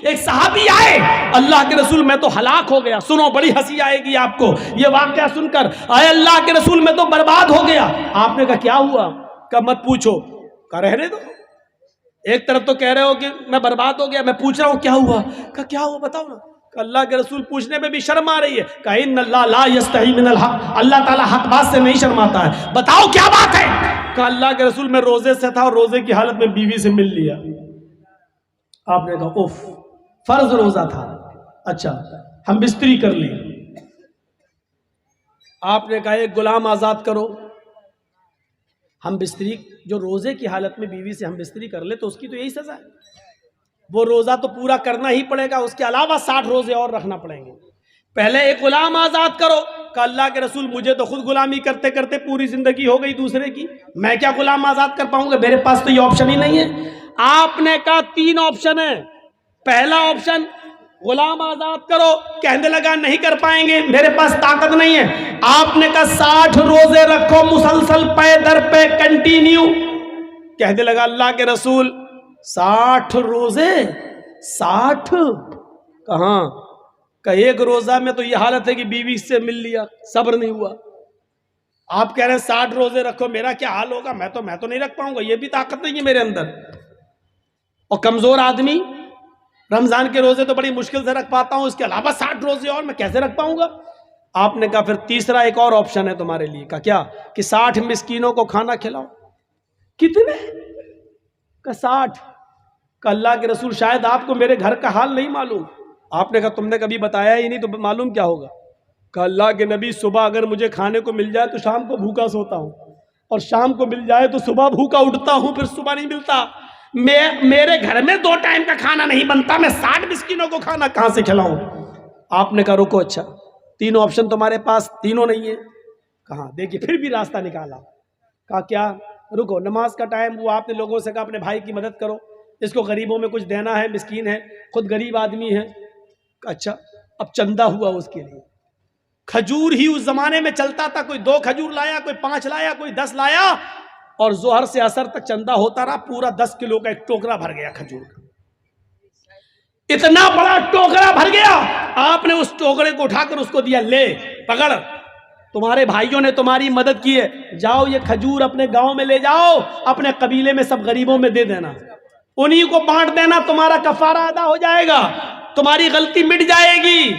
ایک صحابی آئے، اللہ کے رسول میں تو ہلاک ہو گیا. سنو بڑی ہنسی آئے گی آپ کو یہ واقعہ سن کر. اے اللہ کے رسول میں تو برباد ہو گیا. آپ نے کہا کیا ہوا؟ کہ مت پوچھو. کہا رہنے دو. ایک طرف تو کہہ رہے ہو کہ میں برباد ہو گیا، میں پوچھ رہا ہوں کیا ہوا؟ کہا کیا ہوا بتاؤ نا. کہ اللہ کے رسول پوچھنے میں بھی شرم آ رہی ہے. کہ ان اللہ لا یستحی من الحق، اللہ تعالیٰ حق بات سے نہیں شرماتا ہے. بتاؤ کیا بات ہے؟ کہ اللہ کے رسول میں روزے سے تھا اور روزے کی حالت میں بیوی سے مل لیا. آپ نے کہا اوف، فرض روزہ تھا. اچھا ہم بستری کر لی. آپ نے کہا ایک غلام آزاد کرو. ہم بستری، جو روزے کی حالت میں بیوی سے ہم بستری کر لے تو اس کی تو یہی سزا ہے. وہ روزہ تو پورا کرنا ہی پڑے گا، اس کے علاوہ 60 روزے اور رکھنا پڑیں گے. پہلے ایک غلام آزاد کرو. کہ اللہ کے رسول مجھے تو خود غلامی کرتے کرتے پوری زندگی ہو گئی دوسرے کی، میں کیا غلام آزاد کر پاؤں گا؟ میرے پاس تو یہ آپشن ہی نہیں ہے. آپ نے کہا 3 آپشن ہے. پہلا آپشن غلام آزاد کرو. کہنے لگا نہیں کر پائیں گے، میرے پاس طاقت نہیں ہے. آپ نے کہا 60 روزے رکھو مسلسل پے در پہ کنٹینیو. کہنے لگا اللہ کے رسول 60 روزے 60 کہاں؟ کہ ایک روزہ میں تو یہ حالت ہے کہ بیوی سے مل لیا، صبر نہیں ہوا. آپ کہہ رہے ہیں 60 روزے رکھو، میرا کیا حال ہوگا؟ میں تو نہیں رکھ پاؤں گا، یہ بھی طاقت نہیں ہے میرے اندر. اور کمزور آدمی رمضان کے روزے تو بڑی مشکل سے رکھ پاتا ہوں، اس کے علاوہ 60 روزے اور میں کیسے رکھ پاؤں گا؟ آپ نے کہا پھر تیسرا ایک اور آپشن ہے تمہارے لیے. کا کیا؟ کہ 60 مسکینوں کو کھانا کھلاؤ. کتنے؟ کہ 60. کہ اللہ کے رسول شاید آپ کو میرے گھر کا حال نہیں معلوم. آپ نے کہا تم نے کبھی بتایا ہی نہیں تو معلوم کیا ہوگا؟ کہ اللہ کے نبی صبح اگر مجھے کھانے کو مل جائے تو شام کو بھوکا سوتا ہوں، اور شام کو مل جائے تو صبح بھوکا اٹھتا ہوں، پھر صبح نہیں ملتا. میرے گھر میں 2 ٹائم کا کھانا نہیں بنتا، میں 60 مسکینوں کو کھانا کہاں سے کھلاؤں؟ آپ نے کہا رکو، اچھا 3 آپشن تمہارے پاس، تینوں نہیں ہے. کہاں؟ دیکھیے پھر بھی راستہ نکالا. کہا کیا؟ رکو، نماز کا ٹائم ہوا، آپ نے لوگوں سے کہا اپنے بھائی کی مدد کرو، اس کو غریبوں میں کچھ دینا ہے، مسکین ہے، خود غریب آدمی ہے. اچھا اب چندہ ہوا اس کے لیے. کھجور ہی اس زمانے میں چلتا تھا، کوئی 2 کھجور لایا، کوئی 5 لایا، کوئی 10 لایا، اور ظہر سے عصر تک چندہ ہوتا رہا. پورا 10 کلو کا ایک ٹوکرا بھر گیا کھجور کا. اتنا بڑا ٹوکرا بھر گیا. آپ نے اس ٹوکرے کو اٹھا کر اس کو دیا، لے پکڑ، تمہارے بھائیوں نے تمہاری مدد کی ہے، جاؤ یہ کھجور اپنے گاؤں میں لے جاؤ، اپنے قبیلے میں سب غریبوں میں دے دینا، انہی کو بانٹ دینا، تمہارا کفارہ ادا ہو جائے گا، تمہاری غلطی مٹ جائے گی،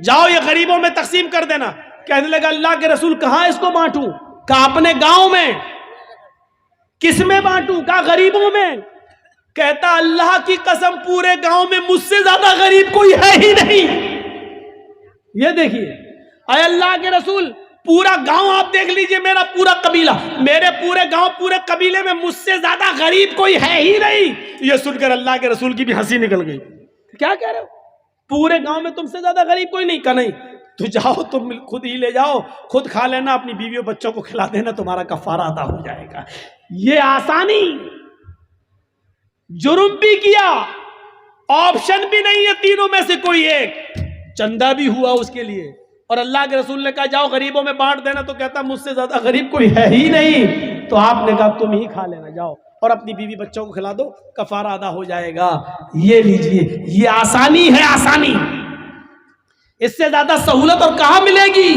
جاؤ یہ غریبوں میں تقسیم کر دینا. کہنے لگا اللہ کے رسول کہاں اس کو بانٹوں؟ کہا اپنے گاؤں میں. کس میں بانٹوں؟ کہا غریبوں میں. کہتا اللہ کی قسم پورے گاؤں میں مجھ سے زیادہ غریب کوئی ہے ہی نہیں. یہ دیکھیے اے اللہ کے رسول، پورا گاؤں آپ دیکھ لیجئے، میرا پورا قبیلہ، میرے پورے گاؤں پورے قبیلے میں مجھ سے زیادہ غریب کوئی ہے ہی نہیں. یہ سن کر اللہ کے رسول کی بھی ہنسی نکل گئی. کیا کہہ رہے ہو؟ پورے گاؤں میں تم سے زیادہ غریب کوئی نہیں؟ کہ نہیں. تو جاؤ تم خود ہی لے جاؤ، خود کھا لینا، اپنی بیوی اور بچوں کو کھلا دینا، تمہارا کفارہ ادا ہو جائے گا. یہ آسانی. جرم بھی کیا، آپشن بھی نہیں ہے تینوں میں سے کوئی ایک، چندہ بھی ہوا اس کے لیے، اور اللہ کے رسول نے کہا جاؤ غریبوں میں بانٹ دینا، تو کہتا مجھ سے زیادہ غریب کوئی ہے ہی نہیں. تو آپ نے کہا تم ہی کھا لینا، جاؤ اور اپنی بیوی بچوں کو کھلا دو، کفارہ ادا ہو جائے گا. یہ لیجئے، یہ آسانی ہے، آسانی. اس سے زیادہ سہولت اور کہاں ملے گی؟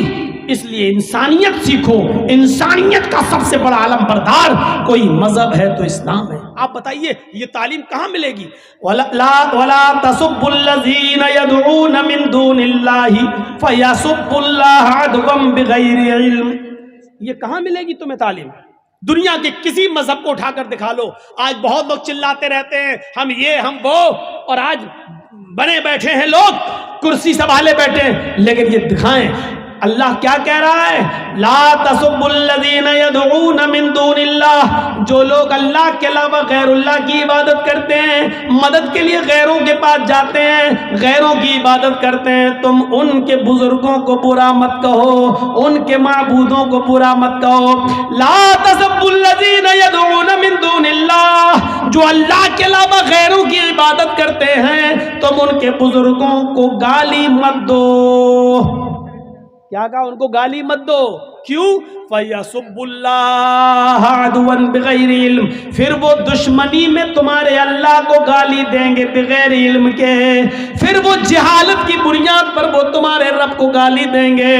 اس لیے انسانیت سیکھو. انسانیت کا سب سے بڑا علم بردار کوئی مذہب ہے تو اسلام ہے. آپ بتائیے یہ تعلیم کہاں ملے گی؟ وَلَا تَسُبُّوا الَّذِينَ يَدْعُونَ مِن دُونِ اللَّهِ فَيَسُبُّوا اللَّهَ عَدْوًا بِغَيْرِ عِلْمٍ. یہ کہاں ملے گی تمہیں تعلیم؟ دنیا کے کسی مذہب کو اٹھا کر دکھا لو. آج بہت لوگ چلاتے رہتے ہیں ہم یہ ہم وہ، اور آج بنے بیٹھے ہیں لوگ، کرسی سنبھالے بیٹھے ہیں، لیکن یہ دکھائیں اللہ کیا کہہ رہا ہے؟ لا تسبوا الذین یدعون من دون اللہ. جو لوگ اللہ کے علاوہ غیر اللہ کی عبادت کرتے ہیں، مدد کے لیے غیروں کے پاس جاتے ہیں، غیروں کی عبادت کرتے ہیں، تم ان کے بزرگوں کو برا مت کہو، ان کے معبودوں کو برا مت کہو. لا تسبوا الذین یدعون من دون اللہ. جو اللہ کے علاوہ غیروں کی عبادت کرتے ہیں تم ان کے بزرگوں کو گالی مت دو. کیا کہا؟ ان کو گالی مت دو. کیوں؟ فَيَسُبُّ اللَّهَ عَدْوًا بِغَيْرِ علم، پھر وہ دشمنی میں تمہارے اللہ کو گالی دیں گے بغیر علم کے، پھر وہ جہالت کی بنیاد پر وہ تمہارے رب کو گالی دیں گے۔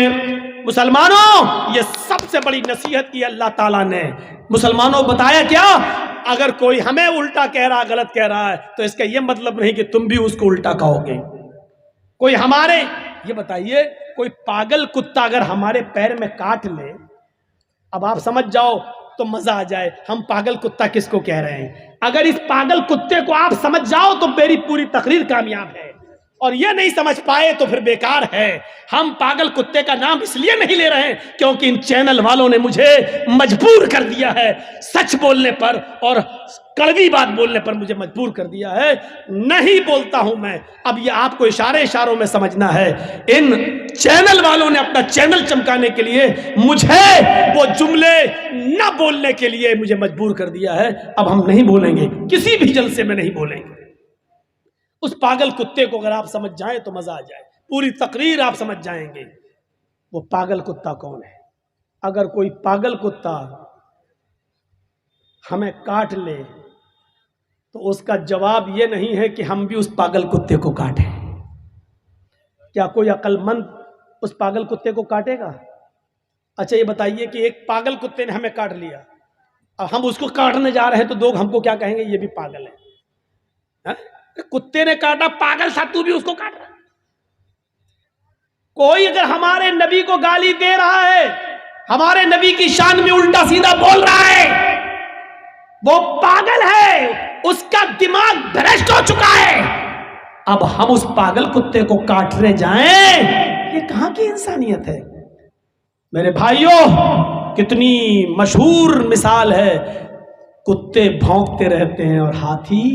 مسلمانوں، یہ سب سے بڑی نصیحت کی اللہ تعالیٰ نے مسلمانوں بتایا کیا؟ اگر کوئی ہمیں الٹا کہہ رہا، غلط کہہ رہا ہے، تو اس کا یہ مطلب نہیں کہ تم بھی اس کو الٹا کہو گے۔ کوئی ہمارے، یہ بتائیے، کوئی پاگل کتا اگر ہمارے پیر میں کاٹ لے، اب آپ سمجھ جاؤ تو مزہ آ جائے، ہم پاگل کتا کس کو کہہ رہے ہیں۔ اگر اس پاگل کتے کو آپ سمجھ جاؤ تو میری پوری تقریر کامیاب ہے، اور یہ نہیں سمجھ پائے تو پھر بیکار ہے۔ ہم پاگل کتے کا نام اس لیے نہیں لے رہے ہیں کیونکہ ان چینل والوں نے مجھے مجبور کر دیا ہے، سچ بولنے پر اور کڑوی بات بولنے پر مجھے مجبور کر دیا ہے، نہیں بولتا ہوں میں۔ اب یہ آپ کو اشاروں میں سمجھنا ہے، ان چینل والوں نے اپنا چینل چمکانے کے لیے مجھے وہ جملے نہ بولنے کے لیے مجھے مجبور کر دیا ہے۔ اب ہم نہیں بولیں گے، کسی بھی جلسے میں نہیں بولیں گے۔ اس پاگل کتے کو اگر آپ سمجھ جائیں تو مزہ آ جائے، پوری تقریر آپ سمجھ جائیں گے۔ وہ پاگل کتا کون ہے؟ اگر کوئی پاگل کتا ہمیں کاٹ لے تو اس کا جواب یہ نہیں ہے کہ ہم بھی اس پاگل کتے کو کاٹیں۔ کیا کوئی عقل مند اس پاگل کتے کو کاٹے گا؟ اچھا یہ بتائیے کہ ایک پاگل کتے نے ہمیں کاٹ لیا، اب ہم اس کو کاٹنے جا رہے ہیں تو لوگ ہم کو کیا کہیں گے؟ یہ بھی پاگل ہے۔ کتے نے کاٹا، پاگل سا تو بھی اس کو کاٹ رہا۔ کوئی اگر ہمارے نبی کو گالی دے رہا ہے، ہمارے نبی کی شان میں الٹا سیدھا بول رہا ہے، وہ پاگل ہے، اس کا دماغ بھرشٹ ہو چکا ہے۔ اب ہم اس پاگل کتے کو کاٹنے جائیں، یہ کہاں کی انسانیت ہے؟ میرے بھائیوں، کتنی مشہور مثال ہے، کتے بھونکتے رہتے ہیں اور ہاتھی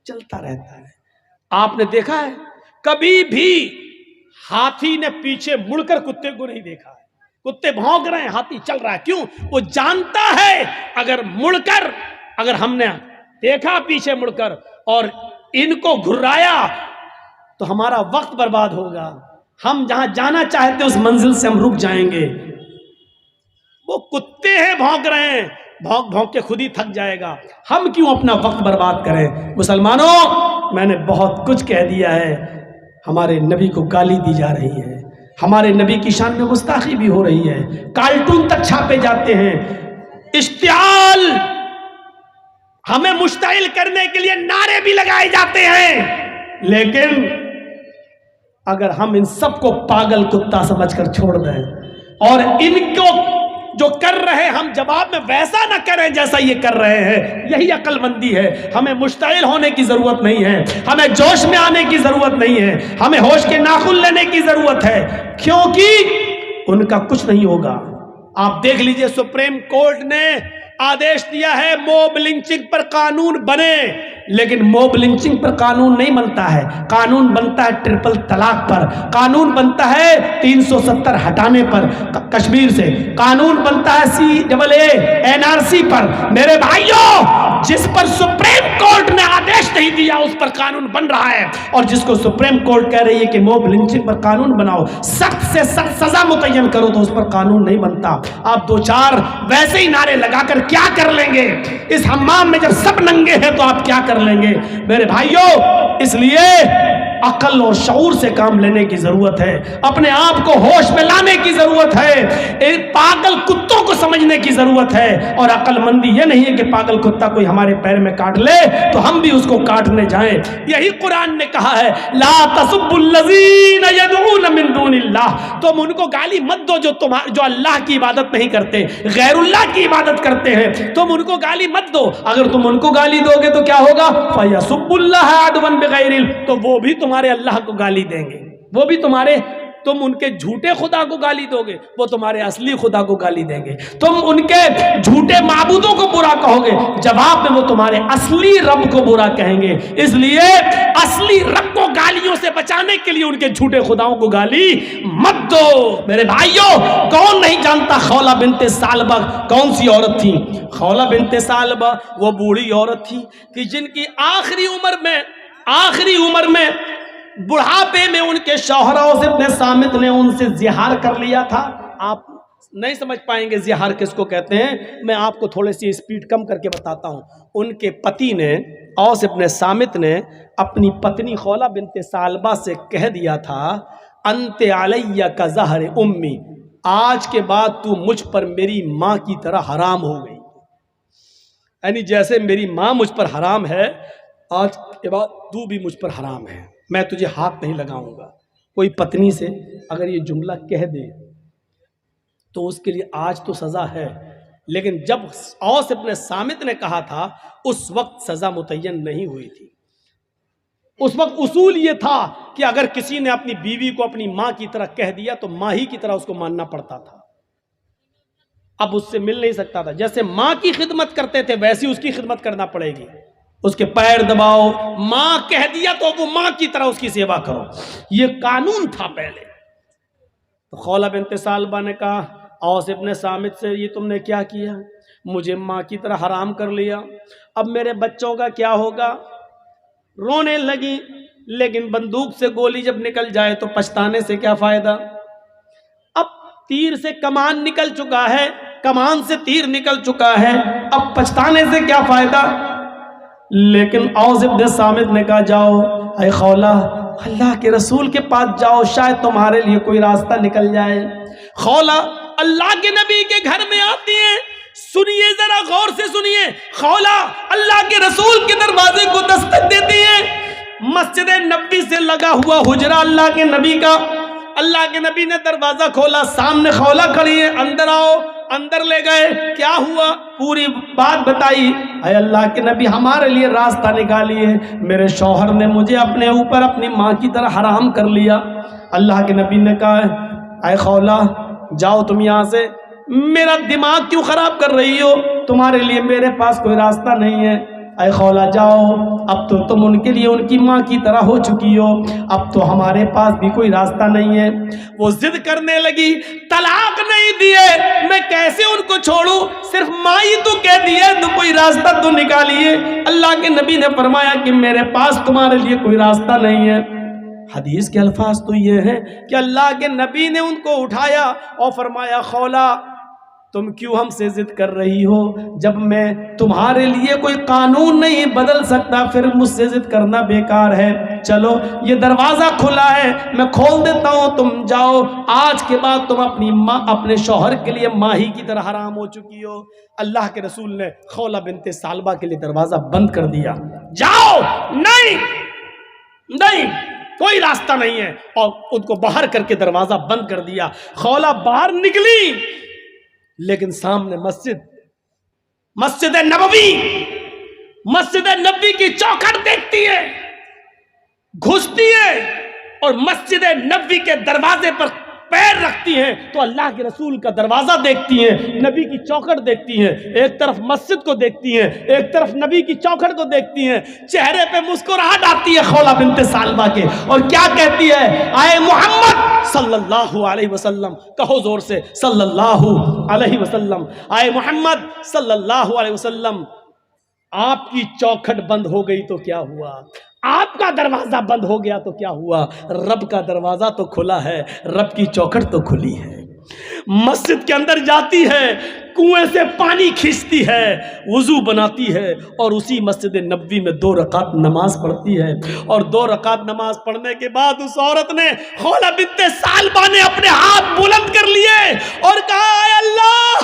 چلتا رہتا ہے۔ آپ نے دیکھا ہے کبھی بھی ہاتھی نے پیچھے مڑ کر کتے کو نہیں دیکھا ہے؟ کتے بھونک رہے ہیں، ہاتھی چل رہا ہے، کیوں؟ وہ جانتا ہے اگر مڑ کر، اگر ہم نے دیکھا پیچھے مڑ کر اور ان کو گھرایا تو ہمارا وقت برباد ہوگا، ہم جہاں جانا چاہتے اس منزل سے ہم رک جائیں گے۔ وہ کتے ہیں، بھونک رہے ہیں، بھونک بھونک کے خود ہی تھک جائے گا، ہم کیوں اپنا وقت برباد کریں؟ مسلمانوں، میں نے بہت کچھ کہہ دیا ہے۔ ہمارے نبی کو گالی دی جا رہی ہے، ہمارے نبی کی شان میں گستاخی بھی ہو رہی ہے، کارٹون تک چھاپے جاتے ہیں، اشتعال، ہمیں مشتعل کرنے کے لیے نعرے بھی لگائے جاتے ہیں، لیکن اگر ہم ان سب کو پاگل کتا سمجھ کر چھوڑ دیں اور ان کو جو کر رہے ہم جواب میں ویسا نہ کریں جیسا یہ کر رہے ہیں، یہی عقل مندی ہے۔ ہمیں مشتعل ہونے کی ضرورت نہیں ہے، ہمیں جوش میں آنے کی ضرورت نہیں ہے، ہمیں ہوش کے ناخن لینے کی ضرورت ہے، کیونکہ ان کا کچھ نہیں ہوگا۔ آپ دیکھ لیجئے، سپریم کورٹ نے آدیش دیا ہے موب لنچنگ پر قانون بنے، لیکن موب لنچنگ پر قانون نہیں بنتا ہے، قانون بنتا ہے ٹرپل طلاق پر، قانون بنتا ہے 370 ہٹانے پر کشمیر سے، قانون بنتا ہے CAA NRC پر۔ میرے بھائیوں، جس پر سپریم کورٹ نے آدیش نہیں دیا اس پر قانون بن رہا ہے، اور جس کو سپریم کورٹ کہہ رہی ہے کہ موب لنچنگ پر قانون بناؤ، سخت سے سخت سزا متعین کرو، تو اس پر قانون نہیں بنتا۔ آپ دو چار ویسے ہی نعرے لگا کر کیا کر لیں گے؟ اس حمام میں جب سب ننگے ہیں تو آپ کیا کر لیں گے؟ میرے بھائیوں، اس لیے عقل اور شعور سے کام لینے کی ضرورت ہے، اپنے آپ کو ہوش میں لانے کی ضرورت ہے، پاگل کتوں کو سمجھنے کی ضرورت ہے، اور عقل مندی یہ نہیں ہے کہ پاگل کتا کوئی ہمارے پیر میں کاٹ لے تو ہم بھی اس کو کاٹنے جائیں۔ یہی قرآن نے کہا ہے، لا تسبوا الذین یدعون من دون اللہ، تم ان کو گالی مت دو جو اللہ کی عبادت نہیں کرتے، غیر اللہ کی عبادت کرتے ہیں، تم ان کو گالی مت دو۔ اگر تم ان کو گالی دو گے تو کیا ہوگا؟ فَيَسُبُّ اللَّهَ عَدْوًا بِغَيْرِ علم، تو وہ بھی تمہارے اللہ کو گالی دیں گے، وہ بھی تم ان کے جھوٹے خدا کو گالی دو گے، وہ تمہارے اصلی خدا کو گالی دیں گے، تم ان کے جھوٹے معبودوں کو برا کہو گے، جواب میں وہ تمہارے اصلی رب کو برا کہیں گے۔ اس لیے اصلی رب کو گالیوں سے بچانے کے لیے ان کے جھوٹے خداؤں کو گالی مت دو۔ میرے بھائیوں، کون نہیں جانتا خولہ بنت ثعلبہ کون سی عورت تھی؟ خولہ بنت ثعلبہ وہ بوڑھی عورت تھی کہ جن کی آخری عمر میں بڑھاپے میں ان کے شوہر اوس ابن صامت نے ان سے زہار کر لیا تھا۔ آپ نہیں سمجھ پائیں گے زہار کس کو کہتے ہیں، میں آپ کو تھوڑی سی اسپیڈ کم کر کے بتاتا ہوں۔ ان کے پتی نے، اوس ابن صامت نے اپنی پتنی خولہ بنت ثعلبہ سے کہہ دیا تھا انت علیہ کا زہر امی، آج کے بعد تو مجھ پر میری ماں کی طرح حرام ہو گئی، یعنی جیسے میری ماں مجھ پر حرام ہے، آج کے بعد تو بھی مجھ پر حرام ہے، میں تجھے ہاتھ نہیں لگاؤں گا۔ کوئی پتنی سے اگر یہ جملہ کہہ دے تو اس کے لیے آج تو سزا ہے، لیکن جب اوس ابن صامت نے کہا تھا اس وقت سزا متعین نہیں ہوئی تھی۔ اس وقت اصول یہ تھا کہ اگر کسی نے اپنی بیوی کو اپنی ماں کی طرح کہہ دیا تو ماں ہی کی طرح اس کو ماننا پڑتا تھا، اب اس سے مل نہیں سکتا تھا۔ جیسے ماں کی خدمت کرتے تھے ویسی اس کی خدمت کرنا پڑے گی، اس کے پیر دباؤ، ماں کہہ دیا تو وہ ماں کی طرح اس کی سیوا کرو، یہ قانون تھا پہلے۔ تو خولہ بنت ثعلبہ نے کہا اوس ابن صامت سے یہ تم نے کیا کیا، مجھے ماں کی طرح حرام کر لیا، اب میرے بچوں کا کیا ہوگا؟ رونے لگی، لیکن بندوق سے گولی جب نکل جائے تو پچھتانے سے کیا فائدہ؟ اب تیر سے کمان نکل چکا ہے، کمان سے تیر نکل چکا ہے، اب پچھتانے سے کیا فائدہ؟ لیکن اوس ابن صامت نے کہا جاؤ اے خولہ اللہ کے رسول کے پاس جاؤ، شاید تمہارے لیے کوئی راستہ نکل جائے۔ خولہ اللہ کے نبی کے گھر میں آتی ہیں، سنیے ذرا غور سے سنیے، خولہ اللہ کے رسول کے دروازے کو دستک دیتی ہیں، مسجد نبوی سے لگا ہوا حجرہ اللہ کے نبی کا، اللہ کے نبی نے دروازہ کھولا، سامنے خولہ کھڑی ہے، اندر آؤ، اندر لے گئے، کیا ہوا پوری بات بتائی، اے اللہ کے نبی ہمارے لیے راستہ نکالیے، میرے شوہر نے مجھے اپنے اوپر اپنی ماں کی طرح حرام کر لیا۔ اللہ کے نبی نے کہا اے خولہ جاؤ تم یہاں سے، میرا دماغ کیوں خراب کر رہی ہو، تمہارے لیے میرے پاس کوئی راستہ نہیں ہے، اے خولہ جاؤ، اب تو تم ان کے لیے ان کی ماں کی طرح ہو چکی ہو، اب تو ہمارے پاس بھی کوئی راستہ نہیں ہے۔ وہ ضد کرنے لگی، طلاق نہیں دیے میں کیسے ان کو چھوڑوں، صرف ماں ہی تو کہہ دیے تو کوئی راستہ تو نکالیے۔ اللہ کے نبی نے فرمایا کہ میرے پاس تمہارے لیے کوئی راستہ نہیں ہے۔ حدیث کے الفاظ تو یہ ہیں کہ اللہ کے نبی نے ان کو اٹھایا اور فرمایا خولہ تم کیوں ہم سے ضد کر رہی ہو، جب میں تمہارے لیے کوئی قانون نہیں بدل سکتا پھر مجھ سے ضد کرنا بیکار ہے، چلو یہ دروازہ کھلا ہے میں کھول دیتا ہوں، تم جاؤ، آج کے بعد تم اپنی ماں اپنے شوہر کے لیے ماہی کی طرح حرام ہو چکی ہو۔ اللہ کے رسول نے خولہ بنت ثعلبہ کے لیے دروازہ بند کر دیا، جاؤ، نہیں کوئی راستہ نہیں ہے، اور ان کو باہر کر کے دروازہ بند کر دیا۔ خولہ باہر نکلی، لیکن سامنے مسجد نبوی کی چوکھٹ دیکھتی ہے، گھستی ہے اور مسجد نبوی کے دروازے پر پیر رکھتی ہیں تو اللہ کے رسول کا دروازہ دیکھتی ہیں، نبی کی چوکھٹ دیکھتی ہیں، ایک طرف مسجد کو دیکھتی ہیں، ایک طرف نبی کی چوکھٹ کو دیکھتی ہیں، چہرے پہ مسکراہٹ آتی ہے خولہ بنت ثعلبہ کے، اور کیا کہتی ہے، اے محمد صلی اللہ علیہ وسلم، کہو زور سے صلی اللہ علیہ وسلم، اے محمد صلی اللہ علیہ وسلم، آپ کی چوکھٹ بند ہو گئی تو کیا ہوا، آپ کا دروازہ بند ہو گیا تو کیا ہوا، رب کا دروازہ تو کھلا ہے، رب کی چوکھٹ تو کھلی ہے۔ مسجد کے اندر جاتی ہے، کنویں سے پانی کھینچتی ہے، وضو بناتی ہے اور اسی مسجد نبوی میں 2 رکعت نماز پڑھتی ہے، اور 2 رکعت نماز پڑھنے کے بعد اس عورت نے خولہ بنت ثعلبہ نے اپنے ہاتھ بلند کر لیے اور کہا اے اللہ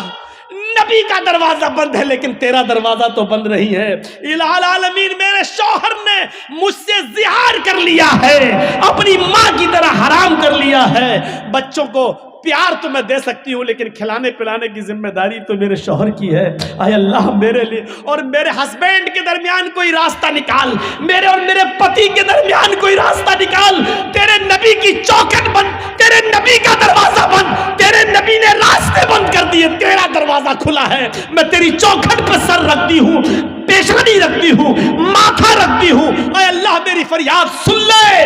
نبی کا دروازہ بند ہے لیکن تیرا دروازہ تو بند نہیں ہے، الہ العالمین میرے شوہر نے مجھ سے زہار کر لیا ہے، اپنی ماں کی طرح حرام کر لیا ہے، بچوں کو پیار تو میں دے سکتی ہوں لیکن کھلانے پلانے کی ذمہ داری تو میرے شوہر کی ہے، اے اللہ میرے لیے اور میرے ہسبینڈ کے درمیان کوئی راستہ نکال، میرے اور میرے پتی کے درمیان کوئی راستہ نکال، تیرے نبی کی چوکھٹ بند، تیرے نبی کا دروازہ بند، تیرے نبی نے راستے بند کر دیے، تیرا دروازہ کھلا ہے، میں تیری چوکھٹ پر سر رکھتی ہوں، پیشانی رکھتی ہوں، ماتھا رکھتی ہوں، اے اللہ میری فریاد سن لے۔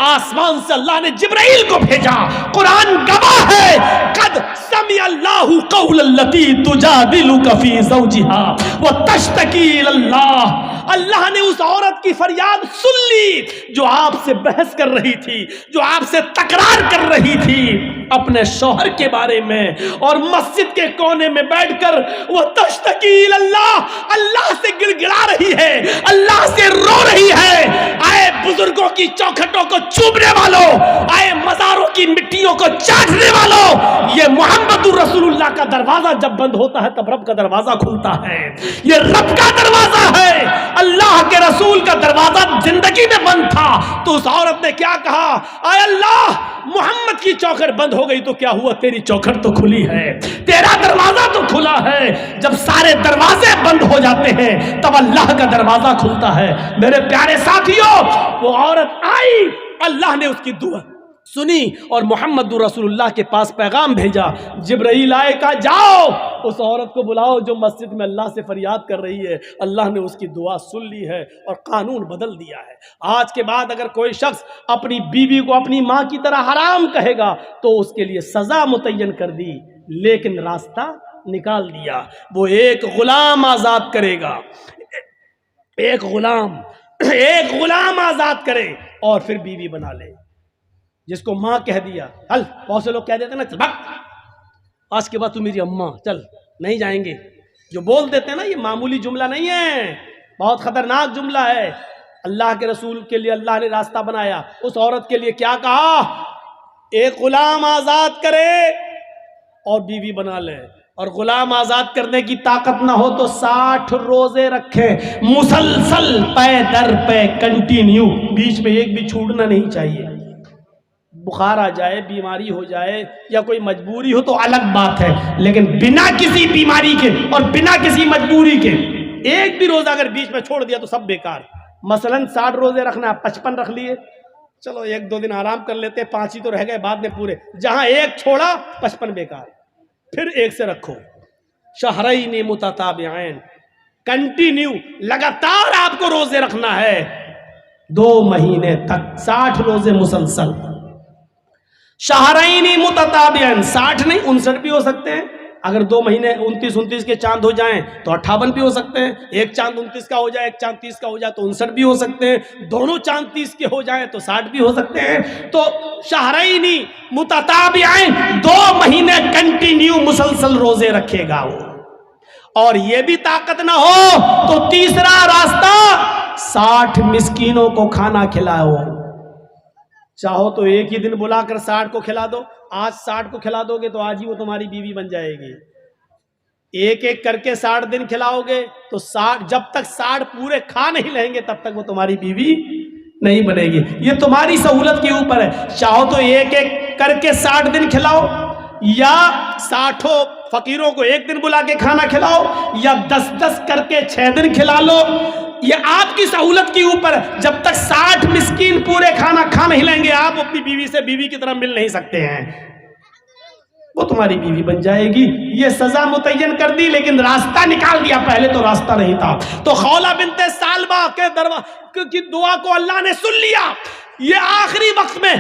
آسمان سے اللہ نے جبرائیل کو بھیجا، قرآن گواہ ہے، قد سمع اللہ قول التی تجادلک فی زوجہا وتشتکی الی اللہ، اللہ نے اس عورت کی فریاد سن لی جو آپ سے بحث کر رہی تھی، جو آپ سے تکرار کر رہی تھی اپنے شوہر کے بارے میں، اور مسجد کے کونے میں بیٹھ کر وہ تشتکی اللہ، اللہ سے گڑ گڑا رہی ہے، اللہ سے رو رہی ہے۔ آئے بزرگوں کی چوکھٹوں کو چومنے والوں، آئے مزاروں کی مٹیوں کو چاٹنے والوں، یہ محمد رسول اللہ کا دروازہ جب بند ہوتا ہے تب رب کا دروازہ کھلتا ہے۔ یہ رب کا دروازہ ہے، اللہ کے رسول کا دروازہ زندگی میں بند تھا تو اس عورت نے کیا کہا؟ اے اللہ، محمد کی چوکھٹ بند ہو گئی تو کیا ہوا؟ تیری چوکھٹ تو کھلی ہے، تیرا دروازہ تو کھلا ہے۔ جب سارے دروازے بند ہو جاتے ہیں تب اللہ کا دروازہ کھلتا ہے۔ میرے پیارے ساتھیوں، وہ عورت آئی، اللہ نے اس کی دعا سنی اور محمد رسول اللہ کے پاس پیغام بھیجا۔ جبرائیل آئے، کہا جاؤ اس عورت کو بلاؤ جو مسجد میں اللہ سے فریاد کر رہی ہے۔ اللہ نے اس کی دعا سن لی ہے اور قانون بدل دیا ہے۔ آج کے بعد اگر کوئی شخص اپنی بیوی کو اپنی ماں کی طرح حرام کہے گا تو اس کے لیے سزا متعین کر دی، لیکن راستہ نکال دیا۔ وہ ایک غلام آزاد کرے گا، ایک غلام آزاد کرے اور پھر بیوی بنا لے۔ جس کو ماں کہہ دیا، بہت سے لوگ کہہ دیتے نا چل بھاگ، آج کے بعد تو میری اماں، چل نہیں جائیں گے، جو بول دیتے ہیں نا، یہ معمولی جملہ نہیں ہے، بہت خطرناک جملہ ہے۔ اللہ کے رسول کے لیے اللہ نے راستہ بنایا، اس عورت کے لیے کیا کہا؟ ایک غلام آزاد کرے اور بیوی بنا لے، اور غلام آزاد کرنے کی طاقت نہ ہو تو 60 روزے رکھے مسلسل، پے در پے، کنٹینیو، بیچ میں ایک بھی چھوٹنا نہیں چاہیے۔ بخار آ جائے، بیماری ہو جائے یا کوئی مجبوری ہو تو الگ بات ہے، لیکن بنا کسی بیماری کے اور بنا کسی مجبوری کے ایک بھی روزہ اگر بیچ میں چھوڑ دیا تو سب بیکار۔ مثلا 60 روزے رکھنا، 55 رکھ لیے، چلو 1-2 دن آرام کر لیتے، 5 ہی تو رہ گئے بعد میں پورے، جہاں ایک چھوڑا 55 بیکار، پھر ایک سے رکھو۔ شہرین متتابعین، کنٹینیو، لگاتار آپ کو روزے رکھنا ہے 2 مہینے تک، 60 روزے مسلسل۔ شہرین متتابعین، 60 نہیں 59 بھی ہو سکتے ہیں، اگر 2 مہینے 29 کے چاند ہو جائیں تو 58 بھی ہو سکتے ہیں، ایک چاند 29 کا ہو جائے، ایک چاند 30 کا ہو جائے تو 59 بھی ہو سکتے ہیں، دونوں چاند 30 کے ہو جائیں تو 60 بھی ہو سکتے ہیں۔ تو شہرین متتابعین، 2 مہینے کنٹینیو مسلسل روزے رکھے گا وہ، اور یہ بھی طاقت نہ ہو تو تیسرا راستہ 60 مسکینوں کو کھانا کھلاؤ۔ چاہو تو ایک ہی دن بلا کر 60 کو کھلا دو، آج 60 کو کھلا دو گے تو آج ہی وہ تمہاری بیوی بن جائے گی۔ ایک ایک کر کے 60 دن کھلاؤ گے تو 60، جب تک 60 پورے کھا نہیں لیں گے تب تک وہ تمہاری بیوی نہیں بنے گی۔ یہ تمہاری سہولت کے اوپر ہے، چاہو تو ایک ایک کر کے 60 دن کھلاؤ، یا 60 فقیروں کو ایک دن بلا کے کھانا کھلاؤ، یا 10 کر کے 6 دن کھلا لو، یہ آپ کی سہولت کے اوپر۔ جب تک 60 مسکین پورے کھانا کھا نہیں لیں گے آپ اپنی بیوی سے بیوی کی طرح مل نہیں سکتے ہیں، وہ تمہاری بیوی بن جائے گی۔ یہ سزا متعین کر دی لیکن راستہ نکال دیا، پہلے تو راستہ نہیں تھا۔ تو خولہ بنت ثعلبہ کی دعا کو اللہ نے سن لیا۔ یہ آخری وقت میں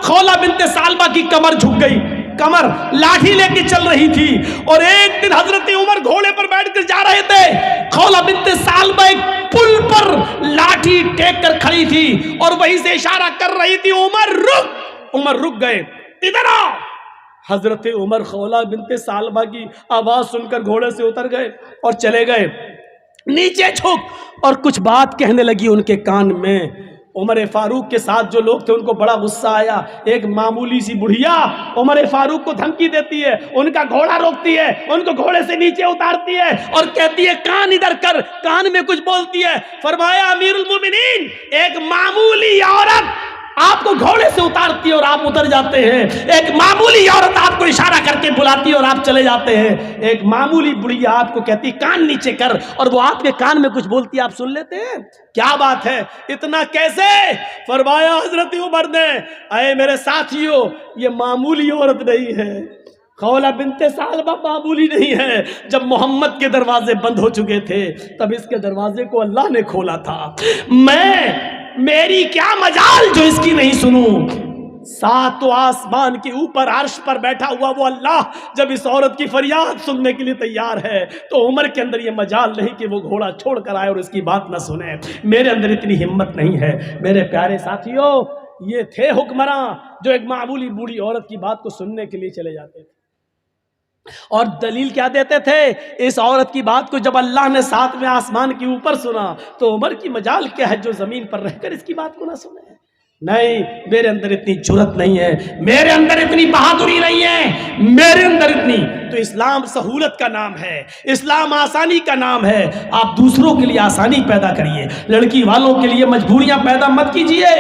خولہ بنت ثعلبہ کی کمر جھک گئی، کمر لاٹھی لے کے چل رہی تھی، اور ایک دن حضرت عمر گھوڑے پر بیٹھ کر جا رہے تھے، خولہ بنت ثعلبہ ایک پل پر لاٹھی ٹیک کر کھڑی تھی اور وہیں سے اشارہ کر رہی تھی، عمر رک گئے، ادھر آؤ۔ حضرت عمر خولہ بنت ثعلبہ کی آواز سن کر گھوڑے سے اتر گئے اور چلے گئے، نیچے جھک، اور کچھ بات کہنے لگی ان کے کان میں۔ عمر فاروق کے ساتھ جو لوگ تھے ان کو بڑا غصہ آیا، ایک معمولی سی بڑھیا عمر فاروق کو دھمکی دیتی ہے، ان کا گھوڑا روکتی ہے، ان کو گھوڑے سے نیچے اتارتی ہے اور کہتی ہے کان ادھر کر، کان میں کچھ بولتی ہے۔ فرمایا امیر المومنین، ایک معمولی عورت آپ کو گھوڑے سے اتارتی ہے اور آپ اتر جاتے ہیں، ایک معمولی عورت آپ کو اشارہ کر کے بلاتی ہے اور آپ چلے جاتے ہیں، ایک معمولی بڑھیا آپ کو کہتی کان نیچے کر اور وہ آپ کے کان میں کچھ بولتی ہے، آپ سن لیتے ہیں؟ کیا بات ہے، اتنا کیسے؟ فرمایا حضرت عمر نے، اے میرے ساتھیوں، یہ معمولی عورت نہیں ہے، خولہ بنت ثعلبہ معمولی نہیں ہے۔ جب محمد کے دروازے بند ہو چکے تھے تب اس کے دروازے کو اللہ نے کھولا تھا۔ میری کیا مجال جو اس کی نہیں سنوں۔ ساتوں آسمان کے اوپر عرش پر بیٹھا ہوا وہ اللہ جب اس عورت کی فریاد سننے کے لیے تیار ہے تو عمر کے اندر یہ مجال نہیں کہ وہ گھوڑا چھوڑ کر آئے اور اس کی بات نہ سنے. میرے اندر اتنی ہمت نہیں ہے. میرے پیارے ساتھیوں، یہ تھے حکمراں جو ایک معمولی بوڑھی عورت کی بات کو سننے کے لیے چلے جاتے تھے. اور دلیل کیا دیتے تھے؟ اس عورت کی بات کو جب اللہ نے ساتویں آسمان کے اوپر سنا تو عمر کی مجال کیا ہے جو زمین پر رہ کر اس کی بات کو نہ سنے. نہیں، میرے اندر اتنی جرت نہیں ہے، میرے اندر اتنی بہادری نہیں ہے، میرے اندر اتنی. تو اسلام سہولت کا نام ہے، اسلام آسانی کا نام ہے. آپ دوسروں کے لیے آسانی پیدا کریے، لڑکی والوں کے لیے مجبوریاں پیدا مت کیجیے.